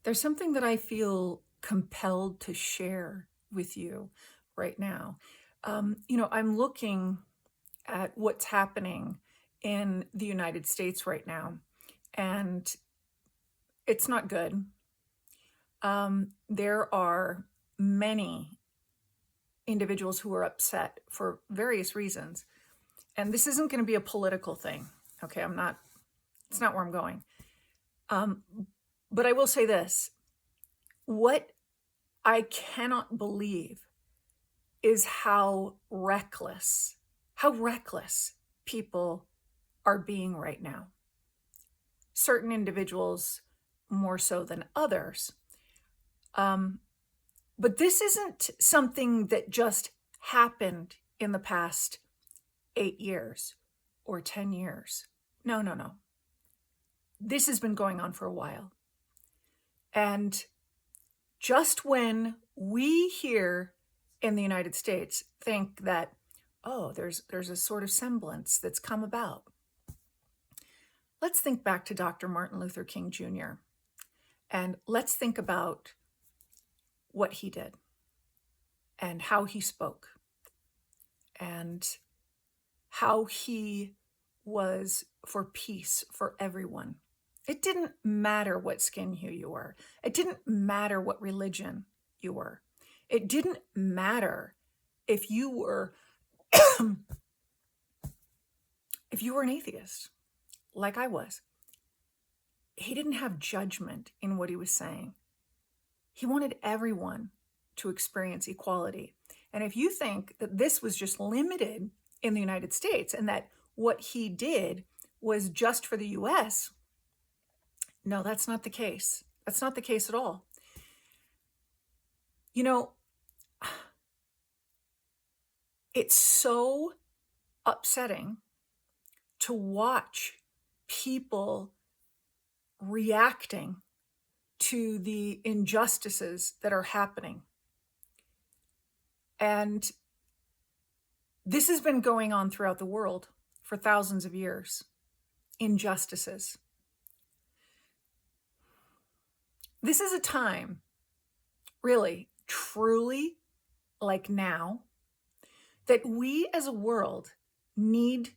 There's something that I feel compelled to share with you right now. I'm looking at what's happening in the United States right now, and it's not good. There are many individuals who are upset for various reasons. And this isn't going to be a political thing. Okay. It's not where I'm going. Um, but I will say this: what I cannot believe is how reckless people are being right now. Certain individuals more so than others. But this isn't something that just happened in the past 8 years or 10 years. No, no, no. This has been going on for a while. And just when we here in the United States think that, oh, there's a sort of semblance that's come about, let's think back to Dr. Martin Luther King Jr. and let's think about what he did and how he spoke and how he was for peace for everyone. It didn't matter what skin hue you were. It didn't matter what religion you were. It didn't matter if you were if you were an atheist like I was. He didn't have judgment in what he was saying. He wanted everyone to experience equality. And if you think that this was just limited in the United States and that what he did was just for the US, no, that's not the case. That's not the case at all. You know, it's so upsetting to watch people reacting to the injustices that are happening. And this has been going on throughout the world for thousands of years. Injustices. This is a time, really, truly, like now, that we as a world need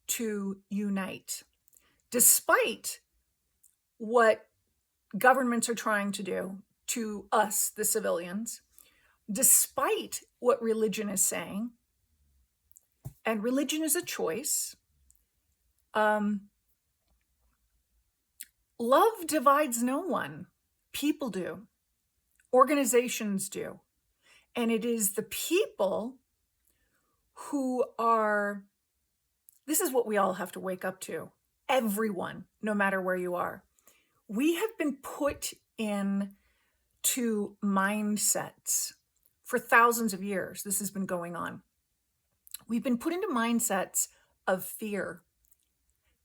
to unite. Despite what governments are trying to do to us, the civilians, despite what religion is saying, and religion is a choice. Love divides no one. People do. Organizations do. And it is the people who are, this is what we all have to wake up to. Everyone, no matter where you are. We have been put in to mindsets for thousands of years. This has been going on. We've been put into mindsets of fear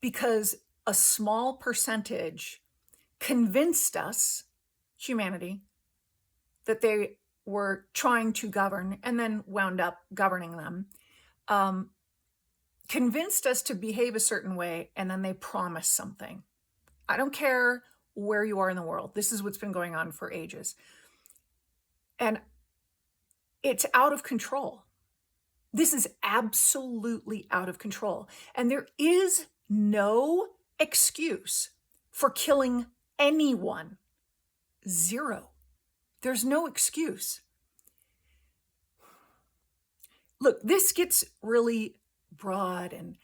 because a small percentage convinced us, humanity, that they were trying to govern and then wound up governing them, convinced us to behave a certain way, and then they promised something. I don't care where you are in the world. This is what's been going on for ages. And it's out of control. This is absolutely out of control. And there is no excuse for killing anyone. Zero. There's no excuse. Look, this gets really broad and,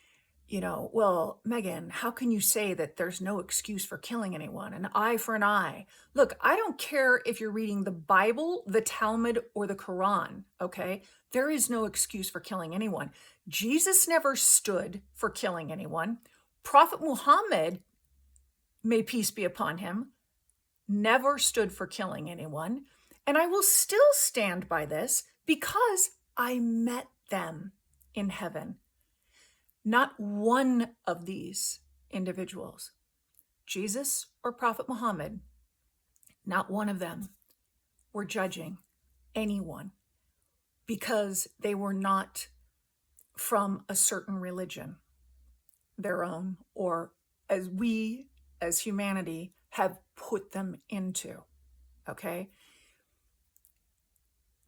well, Megan, how can you say that there's no excuse for killing anyone? An eye for an eye. Look, I don't care if you're reading the Bible, the Talmud, or the Quran, okay? There is no excuse for killing anyone. Jesus never stood for killing anyone. Prophet Muhammad, may peace be upon him, never stood for killing anyone. And I will still stand by this because I met them in heaven. Not one of these individuals, Jesus or Prophet Muhammad, not one of them were judging anyone because they were not from a certain religion, their own, or as we, as humanity, have put them into. okay?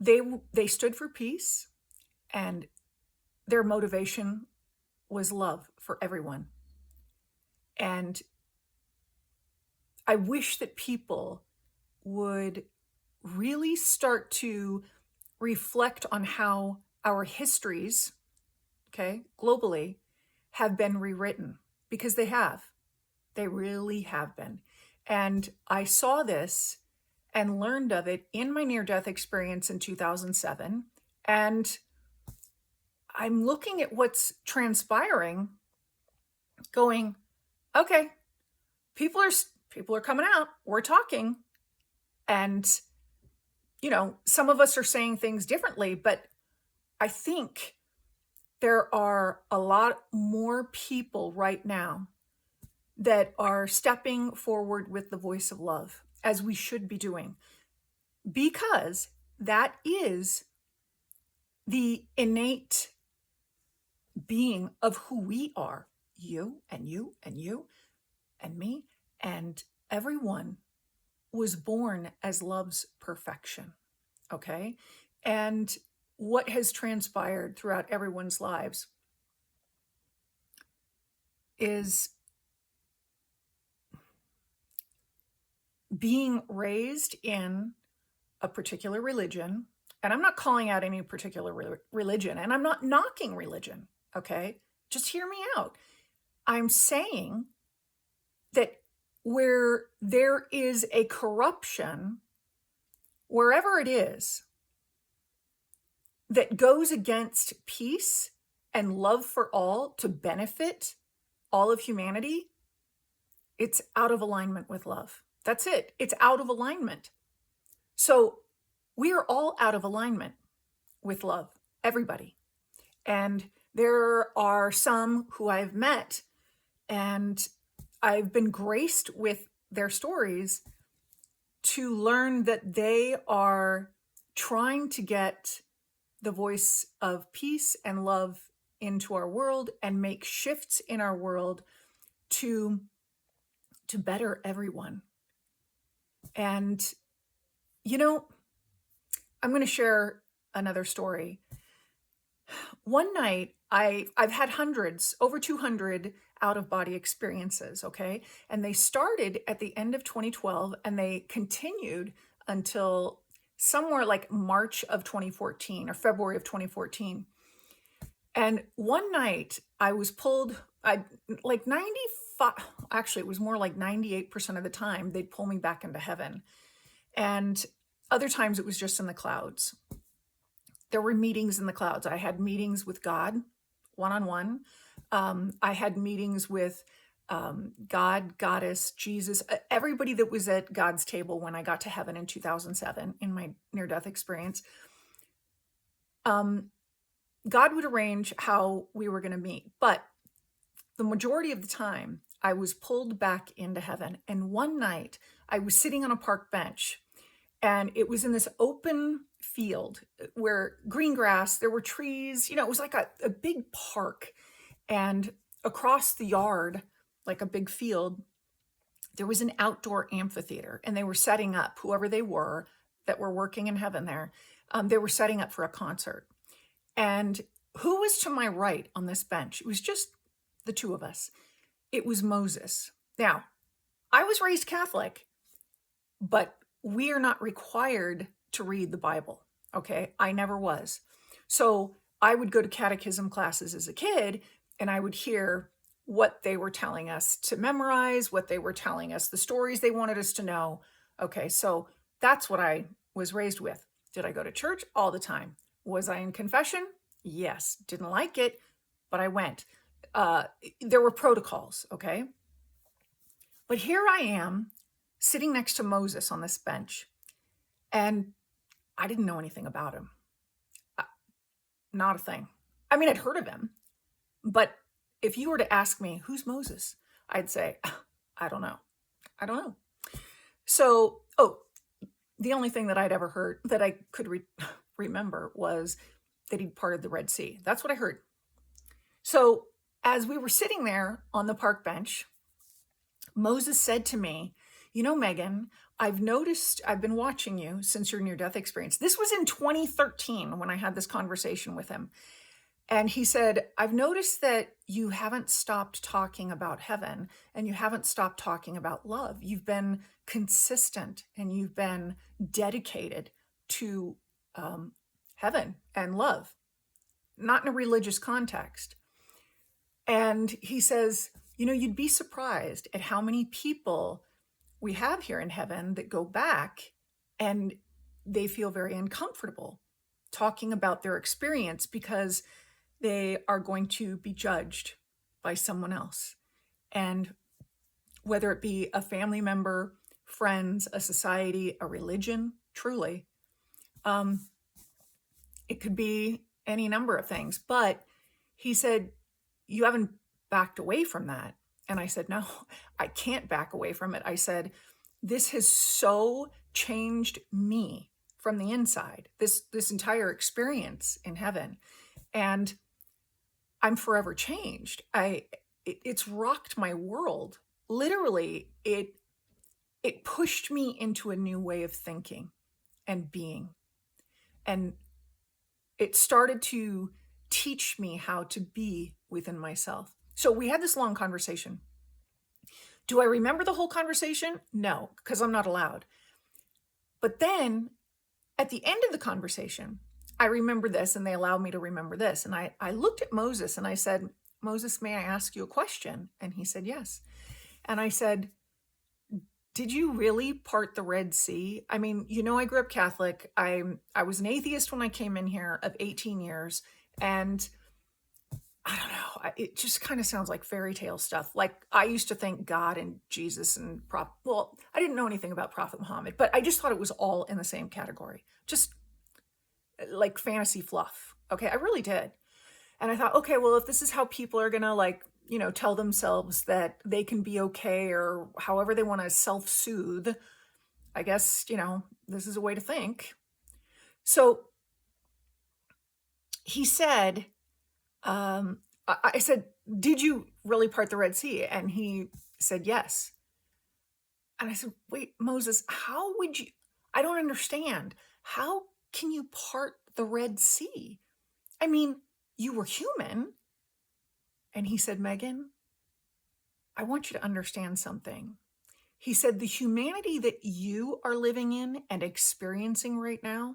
They stood for peace, and their motivation was love for everyone. And I wish that people would really start to reflect on how our histories, okay, globally, have been rewritten, because they have. They really have been. And I saw this and learned of it in my near-death experience in 2007. And I'm looking at what's transpiring, going, okay, people are coming out. We're talking. And, some of us are saying things differently, but I think there are a lot more people right now that are stepping forward with the voice of love, as we should be doing, because that is the innate being of who we are. You and you and you and me, and everyone was born as love's perfection, okay? And what has transpired throughout everyone's lives is being raised in a particular religion. And I'm not calling out any particular religion, and I'm not knocking religion, okay? Just hear me out. I'm saying that where there is a corruption, wherever it is, that goes against peace and love for all to benefit all of humanity, it's out of alignment with love. That's it. It's out of alignment. So we are all out of alignment with love, everybody. And there are some who I've met, and I've been graced with their stories to learn that they are trying to get the voice of peace and love into our world and make shifts in our world to better everyone. And, I'm going to share another story. One night, I've had hundreds, over 200 out-of-body experiences, okay? And they started at the end of 2012, and they continued until somewhere like March of 2014 or February of 2014. And one night I was pulled, like 95, actually it was more like 98% of the time, they'd pull me back into heaven. And other times it was just in the clouds. There were meetings in the clouds. I had meetings with God, one-on-one. I had meetings with God, Goddess, Jesus, everybody that was at God's table when I got to heaven in 2007 in my near-death experience. God would arrange how we were going to meet, but the majority of the time I was pulled back into heaven. And one night I was sitting on a park bench, and it was in this open field where green grass, there were trees, it was like a big park. And across the yard, like a big field, there was an outdoor amphitheater, and they were setting up, whoever they were that were working in heaven there, they were setting up for a concert. And who was to my right on this bench? It was just the two of us. It was Moses. Now, I was raised Catholic, but we are not required to read the Bible, okay? I never was. So I would go to catechism classes as a kid, and I would hear what they were telling us to memorize, what they were telling us, the stories they wanted us to know. Okay, so that's what I was raised with. Did I go to church? All the time. Was I in confession? Yes. Didn't like it, but I went. There were protocols, okay? But here I am sitting next to Moses on this bench, and I didn't know anything about him. Not a thing. I mean, I'd heard of him, but if you were to ask me, who's Moses? I'd say, I don't know. I don't know. So, the only thing that I'd ever heard that I could remember was that he'd parted the Red Sea. That's what I heard. So as we were sitting there on the park bench, Moses said to me, Megan, I've noticed, I've been watching you since your near death experience. This was in 2013 when I had this conversation with him. And he said, I've noticed that you haven't stopped talking about heaven and you haven't stopped talking about love. You've been consistent and you've been dedicated to heaven and love, not in a religious context. And he says, you'd be surprised at how many people we have here in heaven that go back and they feel very uncomfortable talking about their experience because they are going to be judged by someone else. And whether it be a family member, friends, a society, a religion, truly, it could be any number of things. But he said, you haven't backed away from that. And I said, no, I can't back away from it. I said, this has so changed me from the inside, this entire experience in heaven. And I'm forever changed. It's rocked my world. Literally, it pushed me into a new way of thinking and being. And it started to teach me how to be within myself. So we had this long conversation. Do I remember the whole conversation? No, because I'm not allowed. But then at the end of the conversation, I remember this and they allowed me to remember this. And I looked at Moses and I said, Moses, may I ask you a question? And he said, yes. And I said, did you really part the Red Sea? I mean, I grew up Catholic. I was an atheist when I came in here of 18 years. And I don't know, it just kind of sounds like fairy tale stuff. Like I used to think God and Jesus and I didn't know anything about Prophet Muhammad, but I just thought it was all in the same category. Just like fantasy fluff. Okay, I really did. And I thought, okay, well, if this is how people are gonna tell themselves that they can be okay or however they want to self-soothe, I guess, this is a way to think. So he said, I said, did you really part the Red Sea? And he said, yes. And I said, wait, Moses, how would you, I don't understand. How can you part the Red Sea? I mean, you were human. And he said, Megan, I want you to understand something. He said, the humanity that you are living in and experiencing right now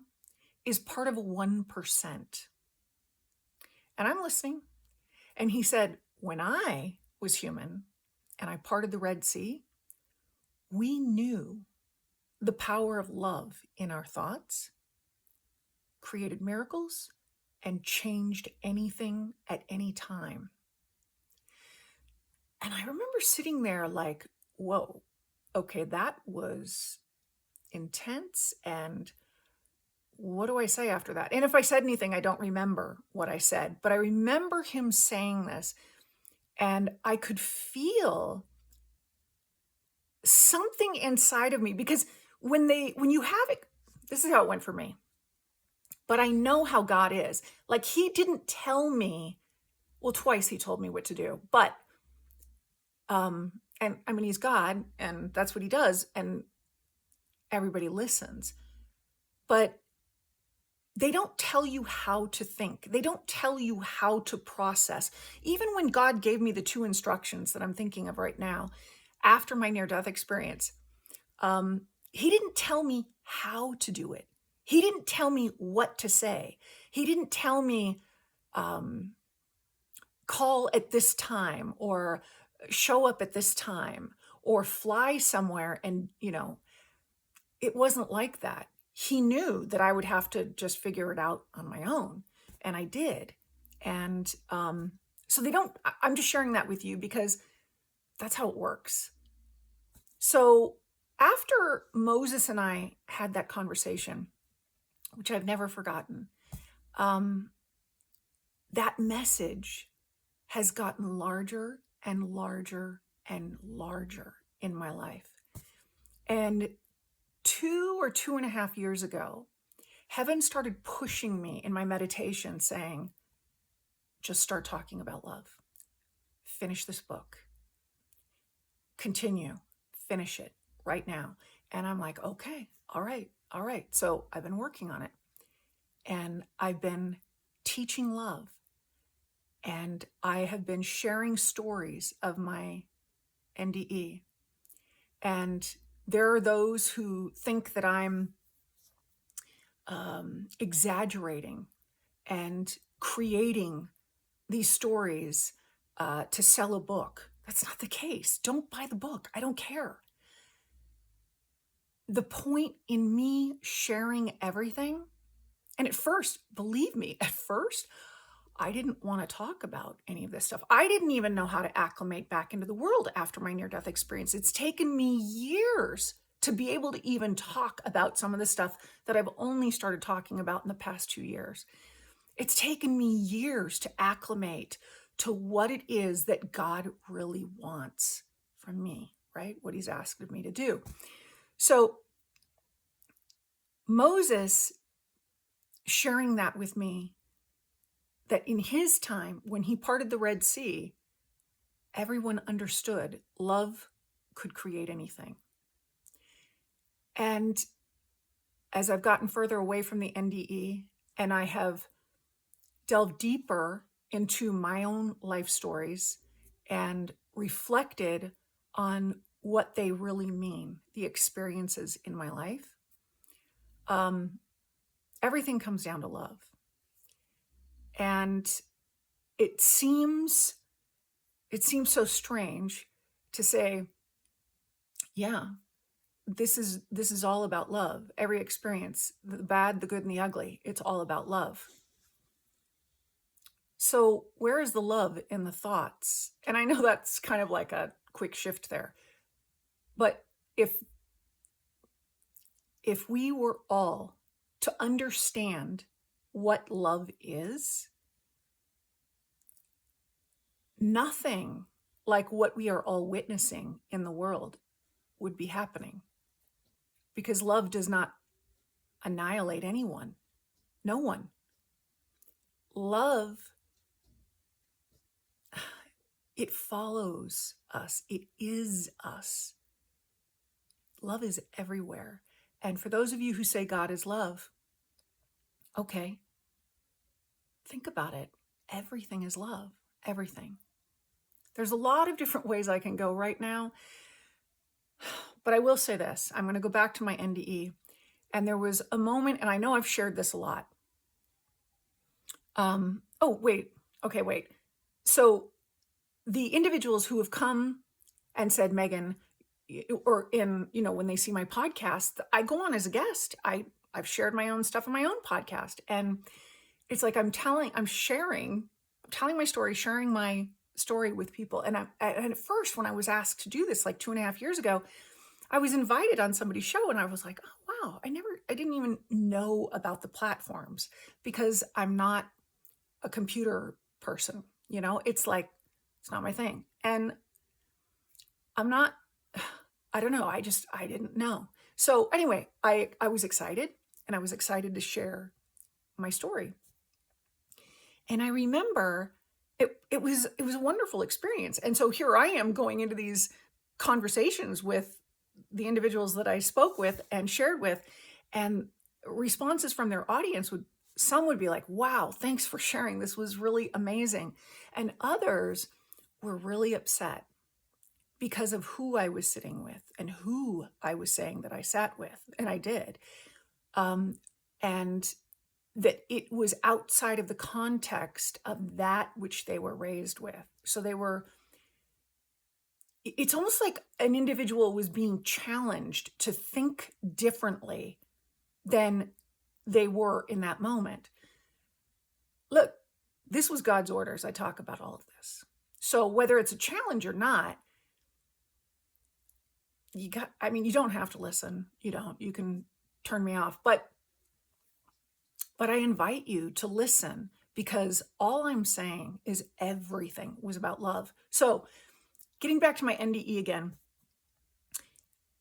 is part of 1%. And I'm listening. And he said, when I was human and I parted the Red Sea, we knew the power of love in our thoughts, created miracles, and changed anything at any time. And I remember sitting there like, whoa, okay, that was intense. And what do I say after that? And if I said anything, I don't remember what I said, but I remember him saying this and I could feel something inside of me because when you have it, this is how it went for me, but I know how God is. Like he didn't tell me, well, twice he told me what to do, but, and I mean, he's God and that's what he does. And everybody listens, but they don't tell you how to think. They don't tell you how to process. Even when God gave me the 2 instructions that I'm thinking of right now, after my near-death experience, he didn't tell me how to do it. He didn't tell me what to say. He didn't tell me call at this time or show up at this time or fly somewhere. And, it wasn't like that. He knew that I would have to just figure it out on my own. And I did. And so I'm just sharing that with you because that's how it works. So after Moses and I had that conversation, which I've never forgotten, that message has gotten larger and larger and larger in my life. And 2 or 2.5 years ago, heaven started pushing me in my meditation saying, just start talking about love. Finish this book. Continue. Finish it right now. And I'm like, okay, all right, all right. So I've been working on it, and I've been teaching love, and I have been sharing stories of my NDE. And there are those who think that I'm exaggerating and creating these stories to sell a book. That's not the case. Don't buy the book. I don't care. The point in me sharing everything, and at first, believe me, at first, I didn't want to talk about any of this stuff. I didn't even know how to acclimate back into the world after my near-death experience. It's taken me years to be able to even talk about some of the stuff that I've only started talking about in the past 2 years. It's taken me years to acclimate to what it is that God really wants from me, right? What he's asked of me to do. So Moses sharing that with me, that in his time, when he parted the Red Sea, everyone understood love could create anything. And as I've gotten further away from the NDE and I have delved deeper into my own life stories and reflected on what they really mean, the experiences in my life, everything comes down to love. And it seems so strange to say, yeah, this is all about love. Every experience, the bad, the good, and the ugly, it's all about love. So where is the love in the thoughts? And I know that's kind of like a quick shift there. But if we were all to understand what love is, nothing like what we are all witnessing in the world would be happening, because love does not annihilate anyone. No one. Love, it follows us. It is us. Love is everywhere. And for those of you who say God is love, okay, think about it. Everything is love. Everything. There's a lot of different ways I can go right now, but I will say this. I'm going to go back to my NDE. And there was a moment, and I know I've shared this a lot. Wait. So the individuals who have come and said, Megan, or when they see my podcast, I go on as a guest. I've shared my own stuff on my own podcast. And it's like I'm telling my story, sharing my story with people. And at first, when I was asked to do this like 2.5 years ago, I was invited on somebody's show, and I was like, oh, wow, I didn't even know about the platforms, because I'm not a computer person. It's like, it's not my thing. And I don't know. I didn't know. So anyway, I was excited, and I was excited to share my story. And I remember it was a wonderful experience. And so here I am going into these conversations with the individuals that I spoke with and shared with, and responses from their audience some would be like, wow, thanks for sharing. This was really amazing. And others were really upset because of who I was sitting with and who I was saying that I sat with, and I did. And that it was outside of the context of that which they were raised with. So it's almost like an individual was being challenged to think differently than they were in that moment. Look, this was God's orders. I talk about all of this. So whether it's a challenge or not, you don't have to listen. You can turn me off, but I invite you to listen, because all I'm saying is everything was about love. So getting back to my NDE again,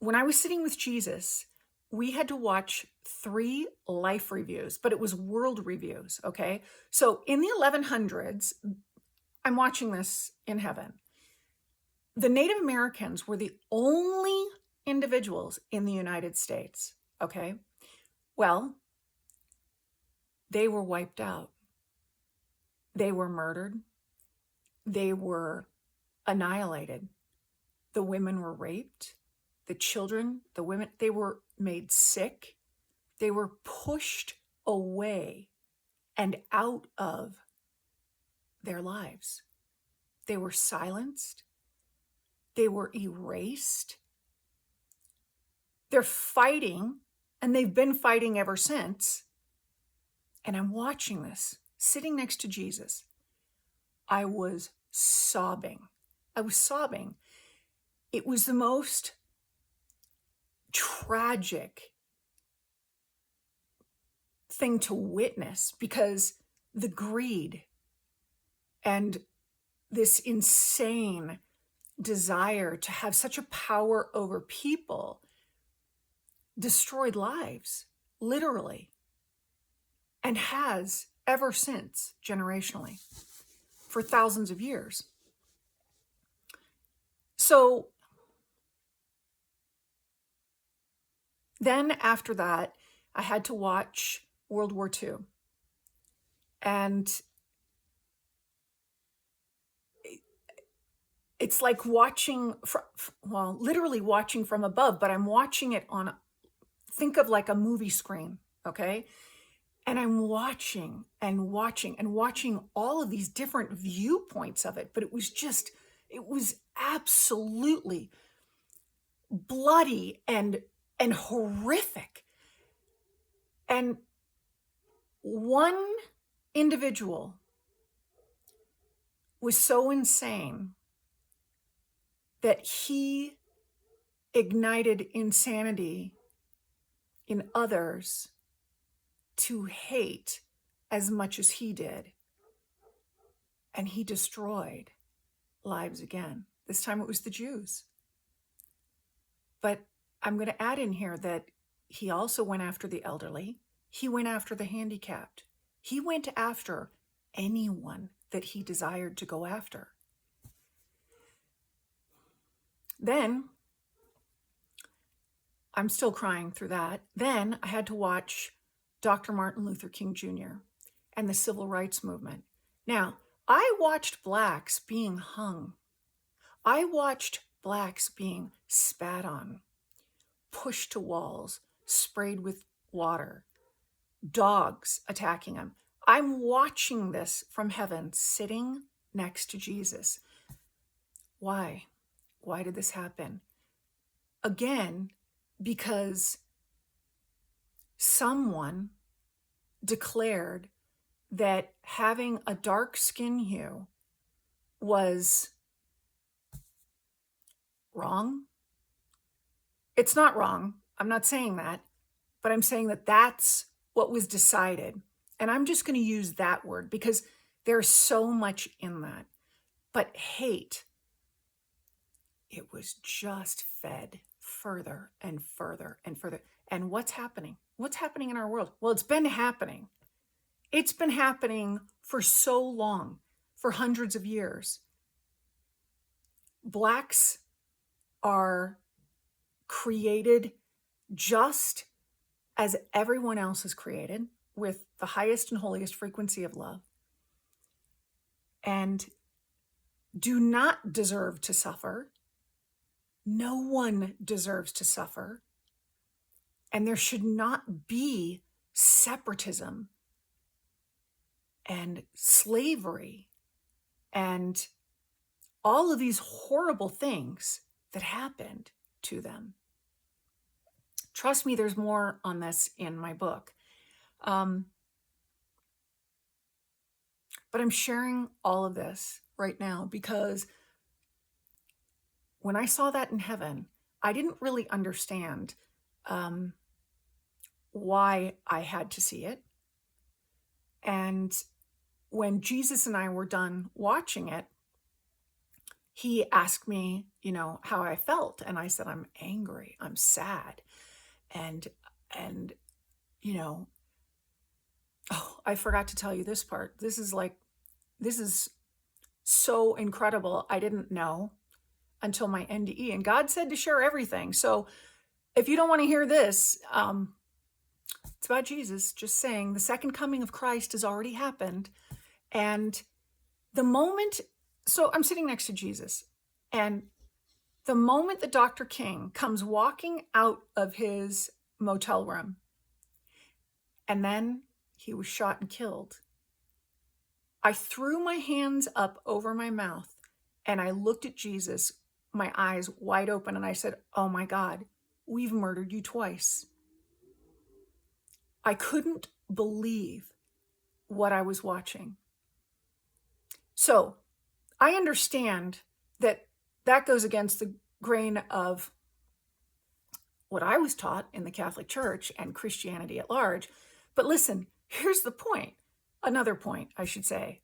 when I was sitting with Jesus, we had to watch 3 life reviews, but it was world reviews, okay? So in the 1100s, I'm watching this in heaven. The Native Americans were the only individuals in the United States. Okay. Well, they were wiped out. They were murdered. They were annihilated. The women were raped. The children, the women, they were made sick. They were pushed away and out of their lives. They were silenced. They were erased. They're fighting, and they've been fighting ever since. And I'm watching this, sitting next to Jesus. I was sobbing. I was sobbing. It was the most tragic thing to witness, because the greed and this insane desire to have such a power over people destroyed lives, literally, and has ever since, generationally, for thousands of years. So then after that, I had to watch World War II. And it's like watching, literally watching from above, but I'm watching it on, think of like a movie screen, okay? And I'm watching and watching and watching all of these different viewpoints of it, but it was absolutely bloody and horrific. And one individual was so insane that he ignited insanity in others to hate as much as he did. And he destroyed lives again. This time it was the Jews. But I'm going to add in here that he also went after the elderly. He went after the handicapped. He went after anyone that he desired to go after. Then, I'm still crying through that. Then I had to watch Dr. Martin Luther King Jr. and the Civil Rights Movement. Now, I watched blacks being hung. I watched blacks being spat on, pushed to walls, sprayed with water, dogs attacking them. I'm watching this from heaven, sitting next to Jesus. Why? Why did this happen? Again, because someone declared that having a dark skin hue was wrong. It's not wrong. I'm not saying that, but I'm saying that that's what was decided. And I'm just going to use that word because there's so much in that. But hate, it was just fed further and further and further. And what's happening? What's happening in our world? Well, it's been happening. It's been happening for so long, for hundreds of years. Blacks are created just as everyone else is created, with the highest and holiest frequency of love, and do not deserve to suffer. No one deserves to suffer. And there should not be separatism and slavery and all of these horrible things that happened to them. Trust me, there's more on this in my book. But I'm sharing all of this right now because when I saw that in heaven, I didn't really understand why I had to see it. And when Jesus and I were done watching it, he asked me, how I felt. And I said, I'm angry, I'm sad. And oh, I forgot to tell you this part. This is so incredible. I didn't know. until my NDE. And God said to share everything. So if you don't want to hear this, it's about Jesus, just saying the second coming of Christ has already happened. And the moment, so I'm sitting next to Jesus, and the moment that Dr. King comes walking out of his motel room, and then he was shot and killed, I threw my hands up over my mouth and I looked at Jesus, my eyes wide open, and I said, "Oh my God, we've murdered you twice." I couldn't believe what I was watching. So I understand that that goes against the grain of what I was taught in the Catholic Church and Christianity at large. But listen, here's the point. Another point, I should say.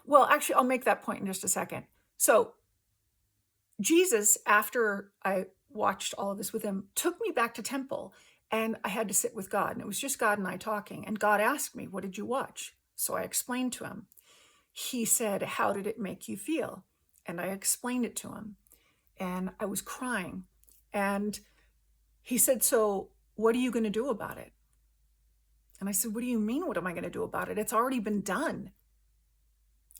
Well, actually, I'll make that point in just a second. So Jesus, after I watched all of this with him, took me back to temple, and I had to sit with God. And it was just God and I talking. And God asked me, "What did you watch?" So I explained to him. He said, "How did it make you feel?" And I explained it to him. And I was crying. And he said, "So what are you going to do about it?" And I said, "What do you mean, what am I going to do about it? It's already been done."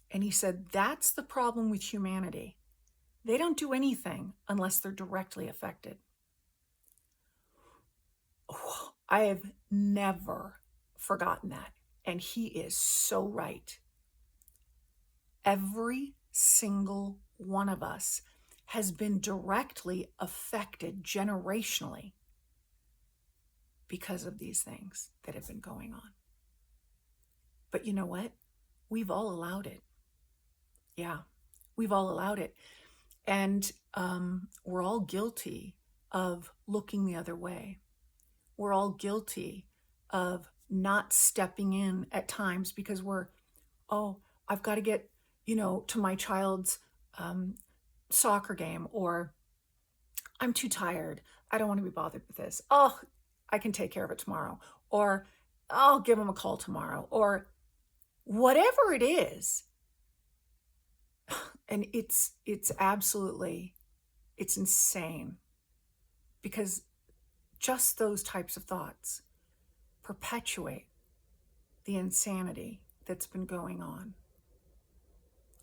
And he said, "That's the problem with humanity. They don't do anything unless they're directly affected." Oh, I have never forgotten that. And he is so right. Every single one of us has been directly affected generationally because of these things that have been going on. But you know what? We've all allowed it. Yeah, we've all allowed it. And we're all guilty of looking the other way. We're all guilty of not stepping in at times because I've got to get, to my child's soccer game, or I'm too tired. I don't want to be bothered with this. Oh, I can take care of it tomorrow. Or I'll give him a call tomorrow, or whatever it is. And it's absolutely, it's insane, because just those types of thoughts perpetuate the insanity that's been going on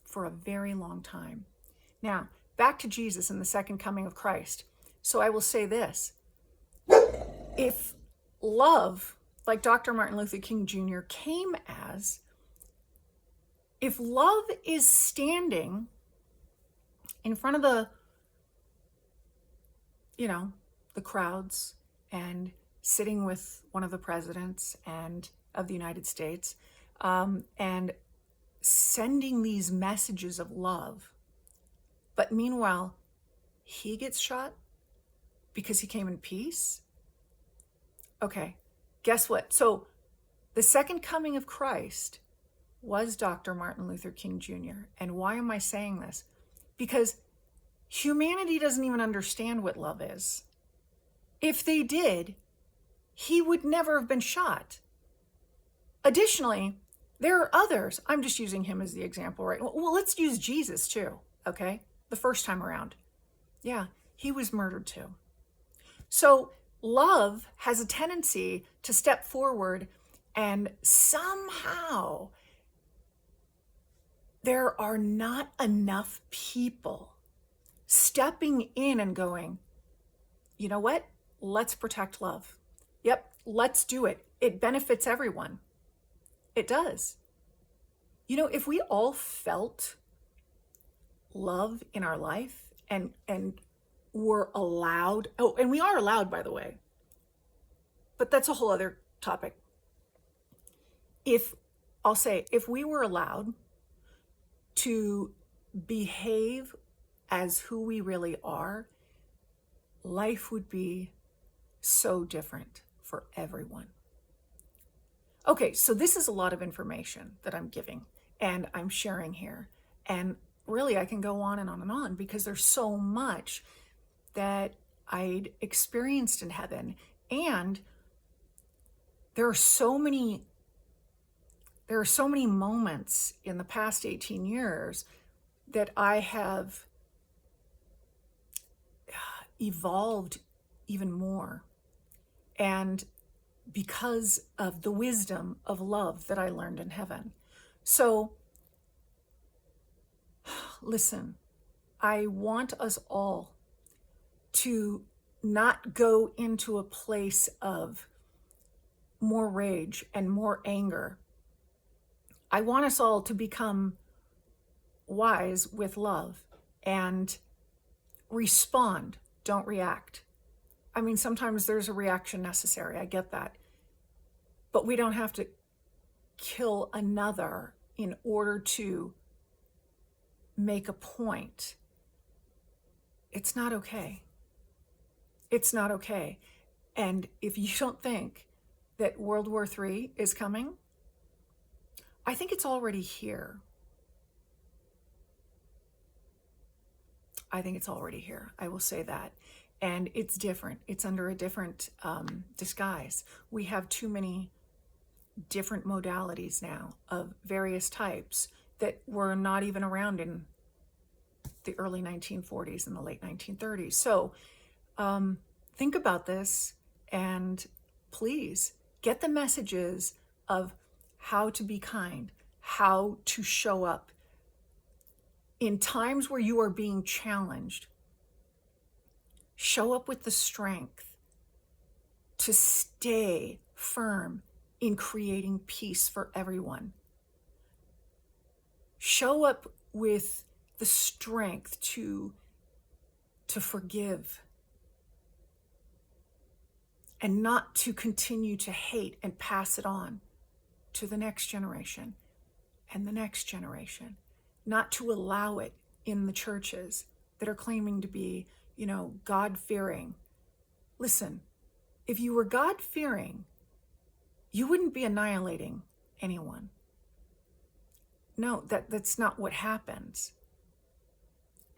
for a very long time. Now, back to Jesus and the second coming of Christ. So I will say this. If love, like Dr. Martin Luther King Jr. came as, if love is standing in front of the crowds and sitting with one of the presidents of the United States, and sending these messages of love, but meanwhile, he gets shot because he came in peace. Okay, guess what? So the second coming of Christ was Dr. Martin Luther King Jr. And why am I saying this? Because humanity doesn't even understand what love is. If they did, he would never have been shot. Additionally, there are others. I'm just using him as the example, right? Well, let's use Jesus too, okay? The first time around. Yeah, he was murdered too. So love has a tendency to step forward, and somehow there are not enough people stepping in and going, "You know what? Let's protect love. Yep, let's do it. It benefits everyone." It does. If we all felt love in our life and were allowed, and we are allowed, by the way, but that's a whole other topic. If we were allowed to behave as who we really are, life would be so different for everyone. Okay, so this is a lot of information that I'm giving and I'm sharing here. And really, I can go on and on and on, because there's so much that I'd experienced in heaven. And there are so many moments in the past 18 years that I have evolved even more. And because of the wisdom of love that I learned in heaven. So, listen, I want us all to not go into a place of more rage and more anger. I want us all to become wise with love and respond, don't react. I mean, sometimes there's a reaction necessary. I get that. But we don't have to kill another in order to make a point. It's not okay. It's not okay. And if you don't think that World War III is coming, I think it's already here. I think it's already here. I will say that. And it's different. It's under a different disguise. We have too many different modalities now of various types that were not even around in the early 1940s and the late 1930s. So think about this, and please get the messages of how to be kind, how to show up in times where you are being challenged. Show up with the strength to stay firm in creating peace for everyone. Show up with the strength to forgive and not to continue to hate and pass it on to the next generation and the next generation. Not to allow it in the churches that are claiming to be, God-fearing. Listen, if you were God-fearing, you wouldn't be annihilating anyone. No, that's not what happens.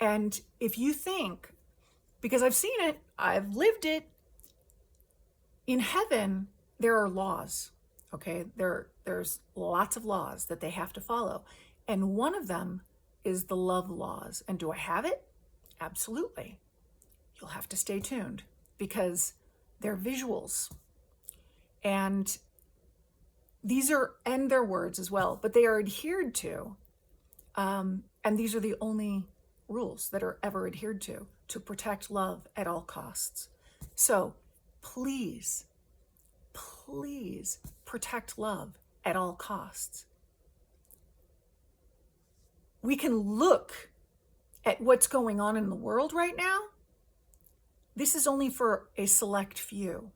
And if you think, because I've seen it, I've lived it, in heaven, there are laws, okay? There's lots of laws that they have to follow. And one of them is the love laws. And do I have it? Absolutely. You'll have to stay tuned because they're visuals. And they're words as well, but they are adhered to. And these are the only rules that are ever adhered to protect love at all costs. So please protect love at all costs. We can look at what's going on in the world right now. This is only for a select few.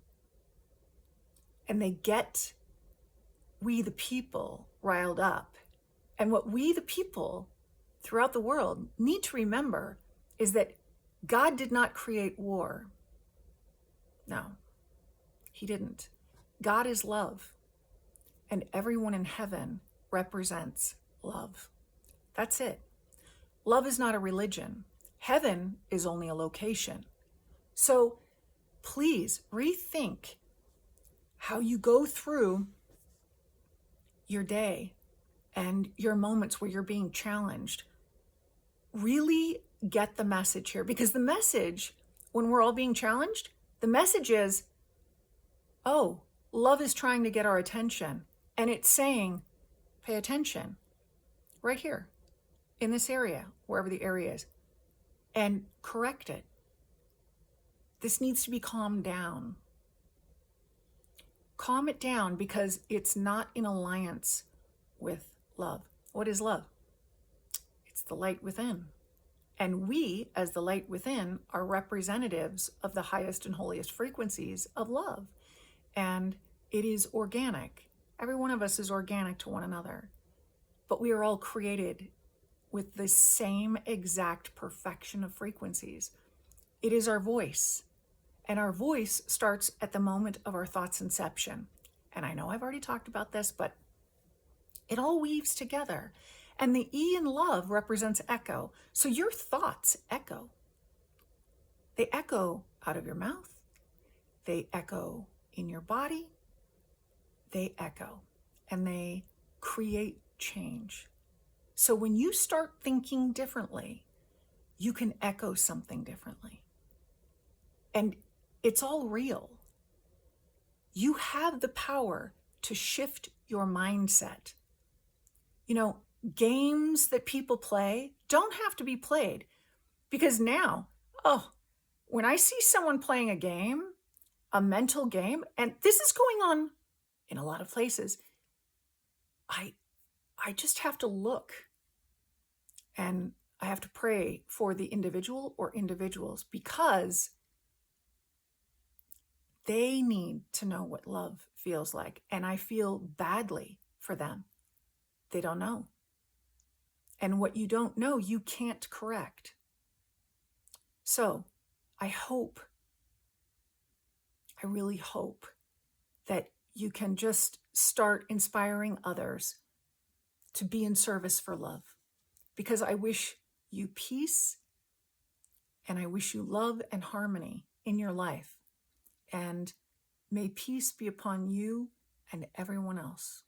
And they get we the people riled up. And what we the people throughout the world need to remember is that God did not create war. No, he didn't. God is love. And everyone in heaven represents love. That's it. Love is not a religion. Heaven is only a location. So please rethink how you go through your day and your moments where you're being challenged. Really get the message here, because the message, when we're all being challenged, the message is, oh, love is trying to get our attention. And it's saying, pay attention right here in this area, wherever the area is, and correct it. This needs to be calmed down. Calm it down because it's not in alliance with love. What is love? It's the light within. And we, as the light within, are representatives of the highest and holiest frequencies of love. And it is organic. Every one of us is organic to one another. But we are all created with the same exact perfection of frequencies. It is our voice. And our voice starts at the moment of our thought's inception. And I know I've already talked about this, but it all weaves together. And the E in love represents echo. So your thoughts echo. They echo out of your mouth. They echo in your body. They echo. And they create change. So when you start thinking differently, you can echo something differently. And it's all real. You have the power to shift your mindset. You know, games that people play don't have to be played because now, oh, when I see someone playing a game, a mental game, and this is going on in a lot of places, I just have to look and I have to pray for the individual or individuals because they need to know what love feels like. And I feel badly for them. They don't know. And what you don't know, you can't correct. So I really hope that you can just start inspiring others to be in service for love. Because I wish you peace and I wish you love and harmony in your life. And may peace be upon you and everyone else.